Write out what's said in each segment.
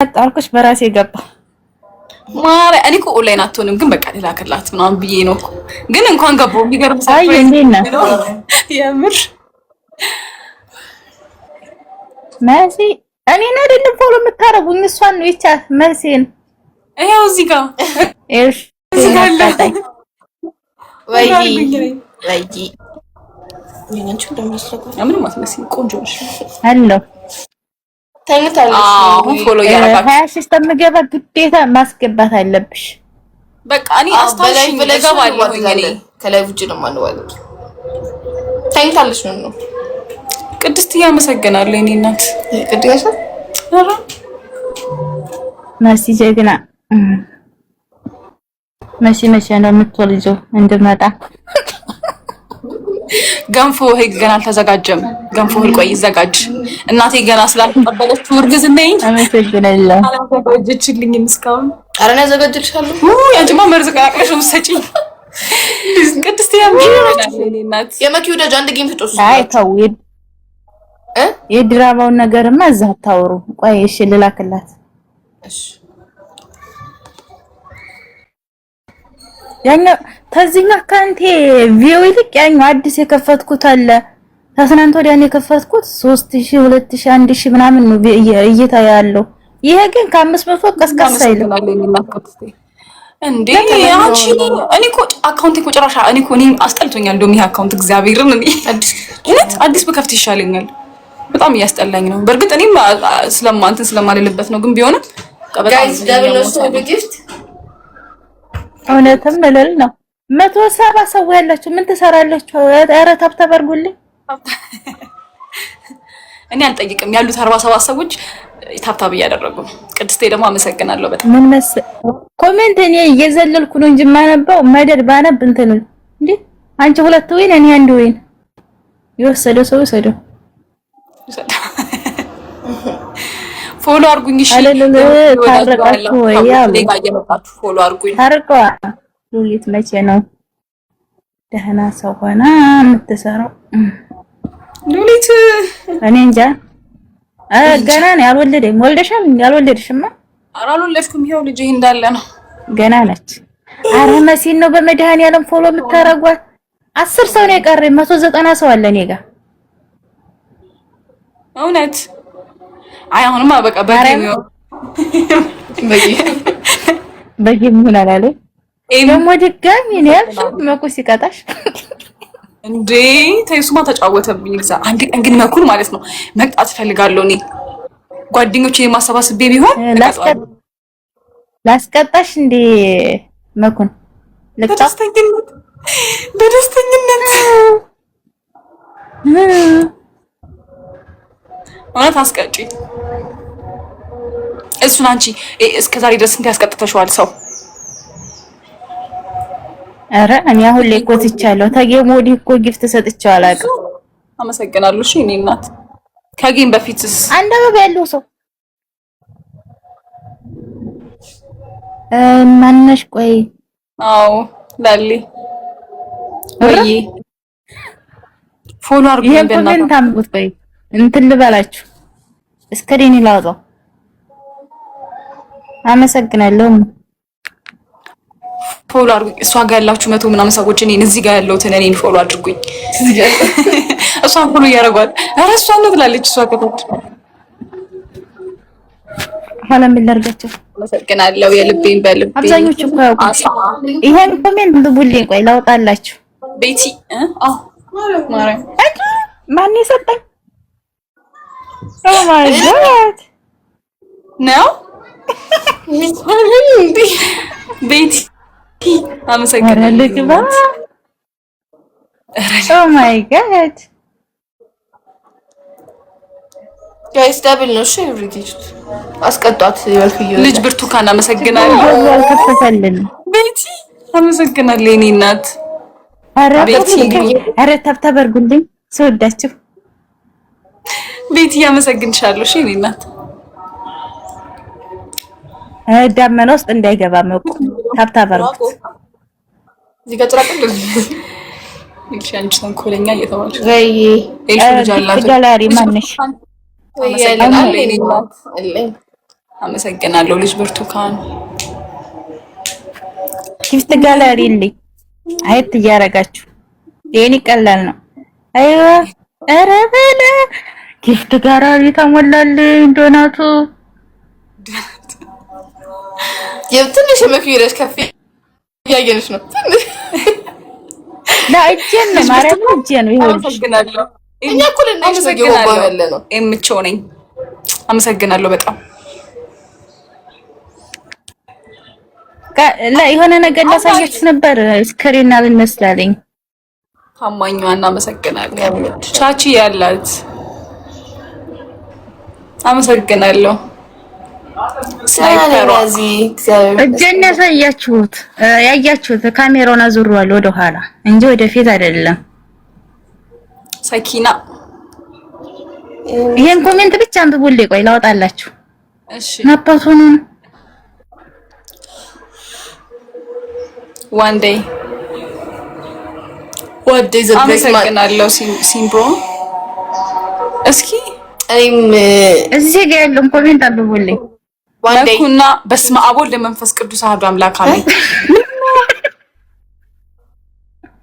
አጣልኩሽ በራሴ ገባ ማረ እኔ እኮ ኦንላይን አትሆንም ግን በቃ ልላክላት ምናምን ብዬ ነው እኮ ግን እንኳን ገባው የሚገርም አይ እንዴት ነው የምር መሲ እኔን አይደለም ፎሎ የምታረጉኝ እሷን ነው ይቻ መሲን ይሄው እዚህ ጋር እዚህ ጋር ወይ የነንቹ እንደምትሰቀው ምንም አትመስል ቆንጆ ነሽ አሎ ታይታለሽ ፎሎ ያረጋችሁ 26 ተመገባ ግዴታ ማስገባት አለብሽ በቃ እኔ አስታውሽኝ እገባለሁ እኔ ከላይ ውጪ ነው ማንዋለው ታይታለሽ ነው ቅድስት ያመሰግናለሁ እኔ እናት ቅድስት አረ መሲ ጀግና መሲ ነው የምትወልጂው እንድመጣ ገንፎ እህል ገና አልተዘጋጀም ገንፎ እህል ቆይ ይዘጋጅ እናቴ ገና ስላልተቀበለችው እርግዝናዬን አመሰግናለሁ አላዘጋጀችልኝም እስካሁን አረ ነው ያዘጋጅልሻለሁ ያንቺማ መርዝ ቀላቅለሽ ወሰጪኝ ቅድስት ያመሰግናለሁ እኔ እናት የመኪው ደጅ አንድ ጌም ተጫወቱ አይ ተው የድራማውን ነገርማ እዛ አታውሩ ቆይ እሺ ልላክላት እሺ ያኛው ተዚህኛ ካንቴ ቪዲዮ ይልቅ ያኛው አዲስ የከፈትኩት አለ ታስናንቶ ወዲያን የከፈትኩት 3000 2000 1000 ምናምን ነው እይታ ያለው ይሄ ግን ከ500 ቀስቀስ አይልም እንዴ አንቺ እኔ እኮ አካውንቴ እኮ ጭራሽ እኔ እኮ እኔ አስጠልቶኛል እንደውም ይሄ አካውንት እግዚአብሔርን እኔ አዲስ በከፍት ይሻለኛል በጣም እያስጠላኝ ነው በርግጥ እኔም ስለማልልበት ነው ግን ቢሆንም ጋይስ ደብል ነው ሰው ጊፍት እውነትም መልል ነው 170 ሰው ያላችሁ ምን ትሰራላችሁ ኧረ ታብታብ አድርጉልኝ እኔ አልጠይቅም ያሉት 47 ሰዎች ታብታብ እያደረጉ ቅድስቴ ደግሞ አመሰግናለሁ በጣም ምን ኮሜንት እኔ እየዘለልኩ ነው እንጂ ማነበው መደድ ባነብ እንትን እንዴ አንቺ ሁለት ወይን እኔ አንድ ወይን ይወሰደው ሰው ይወሰደው ፎሎ አርጉኝ እሺ ታረቃችሁ ወይ ያው ለጋየመጣችሁ ፎሎ አርጉኝ ታረቃ ሉሊት መቼ ነው ደህና ሰው ሆና የምትሰራው ሉሊት እኔ እንጃ ገና ነው ያልወለደም ወልደሻል ያልወለድሽማ አልወለድኩም ይሄው ልጅ እንዳለ ነው ገና ነች አረ መሲን ነው በመድኃኒዓለም ፎሎ የምታረጓት 10 ሰው ነው የቀረኝ 190 ሰው አለ እኔ ጋር እውነት አይ አሁንማ በቃ በጌም ምን አላለ ደግሞ ድጋሚ ነው ያልሽው መኩ ሲቀጣሽ እንዴ ተይሱማ ተጫወተብኝ ግዛ አንድ ቀን ግን መኩን ማለት ነው መቅጣት ፈልጋለሁ እኔ ጓደኞቼ ማሰባሰብ ቢሆን ላስቀጣሽ እንዴ መኩን በደስተኝነት ማለት አስቀጪ እሱን አንቺ እስከዛሬ ድረስ እንት ያስቀጥተሽዋል ሰው አረ እኔ አሁን ላይ ቆትቻለሁ ታጌም ወዲህ እኮ ጊፍት ሰጥቻለሁ አላውቅም አመሰግናለሁ እሺ እኔ እናት ከጌም በፊትስ አንድ አበባ ያለው ሰው ማነሽ ቆይ አዎ ላሊ ወይ ፎሎ አርጉኝ በእናትህ ይሄን ታምጡት ቆይ እንትን ልበላችሁ እስከዲኒ ላውጣው አመሰግናለሁ ፎሎ አድርጉኝ እሷ ጋር ያላችሁ 100 ምናምን ሰዎች እኔን እዚህ ጋር ያለውትን እኔን ፎሎ አድርጉኝ እሷን ፎሎ ያረጋል ኧረ እሷ ነው ትላለች እሷ ከታች ኋላ ምን ላድርጋቸው አመሰግናለሁ የልቤን በልቤ አብዛኞቹ እኮ ያውቁ ይሄን ኮሜንት ብቡልኝ ቆይ ላውጣላችሁ ቤቲ ማረ ማን ይሰጠኝ ኦ ማይ ጋድ ነው ቤቲ አመሰግናለሁ ኦ ማይ ጋድ ጋይስ ደብል ነው እሺ ሪዲጅት አስቀጧት ይወልኩኝ ልጅ ብርቱካን አመሰግናለሁ ያልከፈተልን ቤቲ አመሰግናለሁ የኔ እናት ኧረ ታብታብ አድርጉልኝ ስወዳችሁ ቤቲ አመሰግንሻለሁ እሺ የኔ እናት ዳመና ውስጥ እንዳይገባ መቁ ታብታብ አድርጉት እዚህ ጋር ጥራቅል አንቺ ተንኮለኛ እየተባልሽ ወይ ኤልፍ ልጅ አላት ጋላሪ ማነሽ አመሰግናለሁ የኔ እናት አመሰግናለሁ ልጅ ብርቱካን። ጊፍት ጋላሪ ልኝ አይት እያረጋችሁ የኔ ቀላል ነው። አይዋ ኧረ በለ ጊፍት ጋላሪ ተሞላልኝ ዶናቱ የትንሽ መክቢረሽ ከፍ ያየነሽ ነው። ለእጄን ነው ማርያም እጄን ነው ይሁን። አመሰግናለሁ። እኛ እኮ ለነሽ ነው ያለ ነው የምቸው ነኝ። አመሰግናለሁ በጣም የሆነ ነገር ላሳያችሁ ነበር ስክሪን አልመስላለኝ። ታማኙ እናመሰግናለን። ቻቺ ያላት አመሰግናለሁ። ሳይፈራዚ እጄን ያያችሁት ካሜራውን አዙሯል ወደ ኋላ እንጂ ወደፊት አይደለም። ሰኪና ይሄን ኮሜንት ብቻ አንብቡልኝ። ቆይ ላወጣላችሁ። እሺ ናፓቱን one day አመሰግናለሁ ሲምብሮ። እስኪ እዚህ ጋር ያለውን ኮሜንት አንብቡልኝ። በኩና በስመ አብ ወወልድ ወመንፈስ ቅዱስ አሐዱ አምላክ አሜን።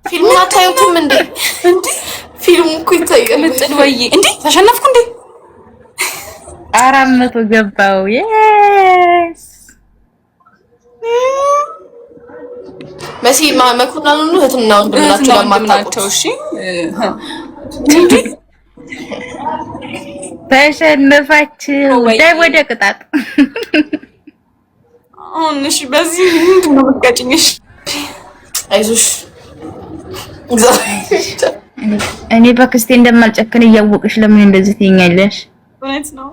ፊልም አታዩትም እንዴ? ፊልሙ እኮ ይታያል። ልጥል ወይ እንዴ ተሸነፍኩ እንዴ? 400 ገባው። yes መሲ መኩናኑ ነው እህትና ወንድምናቸው ለማታውቁት። እሺ ተሸነፋችሁ። ወደ ቅጣት አሁን እሺ፣ በዚህ ምንድን ነው የምትቀጭኝሽ? አይዞሽ እኔ በክስቴ እንደማልጨክን እያወቅሽ ለምን እንደዚህ ትይኛለሽ? እውነት ነው።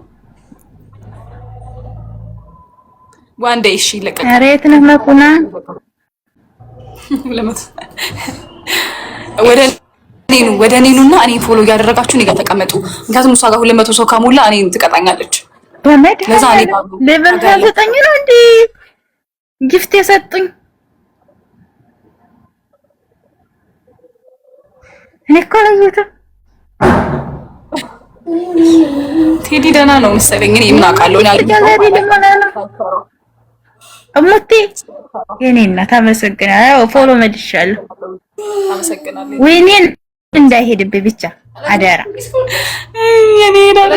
ዋንዴ እሺ ለቀቅ። ኧረ የት ነህ መኩና? ወደ እኔኑና እኔ ፎሎ እያደረጋችሁ እኔ ጋር ተቀመጡ። ምክንያቱም እሷ ጋር 200 ሰው ከሞላ እኔን ትቀጣኛለች። ለዛ እኔ ጋር ሌቨል 9 ነው እንዴ ጊፍት የሰጡኝ? እኔ እኮ አላየሁትም። ቴዲ ደህና ነው መሰለኝ። እኔ ምን አውቃለሁ? እሙቴ የኔ እናት አመሰግናለሁ። ፎሎ መልሻለሁ። አመሰግናለሁ። ወይኔን እንዳይሄድብኝ ብቻ አደራ። የኔ ዳራ